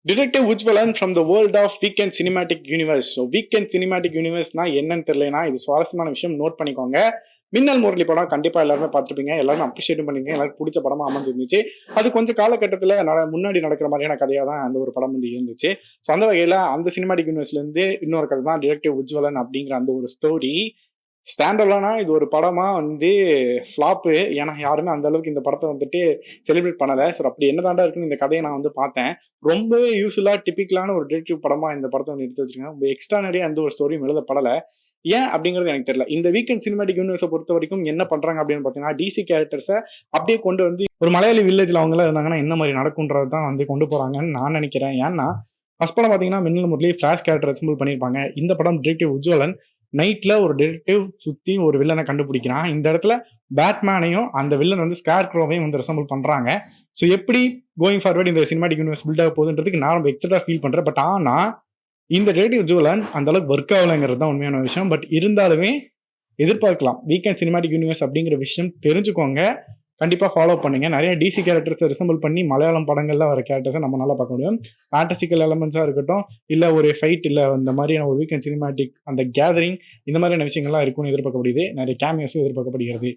Detective Ujwalan from the world of weekend cinematic universe. So weekend cinematic யூனிவர்ஸ்னா என்னன்னு தெரியலனா இது சுவாரஸ்யமான விஷயம், நோட் பண்ணிக்கோங்க. மின்னல் முரளி படம் கண்டிப்பா எல்லாருமே பார்த்துருப்பீங்க, எல்லாரும் அப்ரிஷியேட்டும் பண்ணிருக்கீங்க, எல்லாருக்கும் பிடிச்ச படமா அமைஞ்சிருந்துச்சு. அது கொஞ்சம் காலகட்டத்தில் முன்னாடி நடக்கிற மாதிரியான கதையா தான் அந்த ஒரு படம் வந்து இருந்துச்சு. ஸோ அந்த வகையில் அந்த சினிமாட்டிக் யூனிவர்ஸ்ல இருந்து இன்னொரு கதை தான் டிடெக்டிவ் உஜ்வலன் அப்படிங்கிற அந்த ஒரு ஸ்டோரி. ஸ்டாண்டர்டானா இது ஒரு படமா வந்து ஃப்ளாப்பு. ஏன்னா யாருமே அந்த அளவுக்கு இந்த படத்தை வந்துட்டு செலிப்ரேட் பண்ணலை. ஸோ அப்படி என்னதாண்டா இருக்குன்னு இந்த கதையை நான் வந்து பார்த்தேன். ரொம்ப யூஸ்வலாக டிபிக்கலான ஒரு டிடெக்டிவ் படமா இந்த படத்தை வந்து எடுத்து வச்சிருக்காங்க. ரொம்ப எக்ஸ்ட்ரானரியா எந்த ஒரு ஸ்டோரியும் எழுதப்படலை. ஏன் அப்படிங்கிறது எனக்கு தெரியல. இந்த வீக்கெண்ட் சினிமாட்டிக் யூனிவர்ஸை பொறுத்த வரைக்கும் என்ன பண்றாங்க அப்படின்னு பார்த்தீங்கன்னா, டிசி கேரக்டர்ஸை அப்படியே கொண்டு வந்து ஒரு மலையாளி வில்லேஜ்ல அவங்க எல்லாம் இருந்தாங்கன்னா என்ன மாதிரி நடக்கும்ன்றது தான் வந்து கொண்டு போறாங்கன்னு நான் நினைக்கிறேன். ஏன்னா ஃபர்ஸ்ட் படம் பார்த்தீங்கன்னா மின்னல் முரளி ஃபிளாஷ் கேரக்டர் அசம்பிள் பண்ணியிருப்பாங்க. இந்த படம் டிடெக்டிவ் உஜ்வலன் நைட்ல ஒரு டிடெக்டிவ் சுத்தி ஒரு வில்லனை கண்டுபிடிக்கிறான். இந்த இடத்துல பேட்மேனையும் அந்த வில்லன் வந்து ஸ்கேர் க்ரோவையும் வந்து ரெசம்பிள் பண்றாங்க. ஸோ எப்படி கோயிங் ஃபார்வர்ட் இந்த சினிமாட்டிக் யூனிவர்ஸ் பில்ட் ஆக போகுதுன்றதுக்கு நான் ரொம்ப எக்ஸைட்டா ஃபீல் பண்றேன். பட் ஆனா இந்த டிடெக்டிவ் உஜ்வலன் அந்த அளவுக்கு ஒர்க் ஆகலைங்கிறது தான் உண்மையான விஷயம். பட் இருந்தாலுமே எதிர்பார்க்கலாம். வீக்கெண்ட் சினிமாட்டிக் யூனிவர்ஸ் அப்படிங்கிற விஷயம் தெரிஞ்சுக்கோங்க, கண்டிப்பாக ஃபாலோ பண்ணுங்க. நிறைய டிசி கேரக்டர்ஸை ரிசம்பிள் பண்ணி மலையாளம் படங்கள்ல வர கேரக்டர்ஸை நம்ம நல்லா பார்க்க முடியும். ஃபேண்டசிக்கல் எலமெண்ட்ஸாக இருக்கட்டும், இல்லை ஒரு ஃபைட், இல்லை இந்த மாதிரியான ஒரு வீக்கெண்ட் சினிமாட்டிக் அந்த கேதரிங், இந்த மாதிரியான விஷயங்கள்லாம் இருக்கும்னு எதிர்பார்க்கப்படுது. நிறைய கேமியோஸும் எதிர்பார்க்கப்படுகிறது.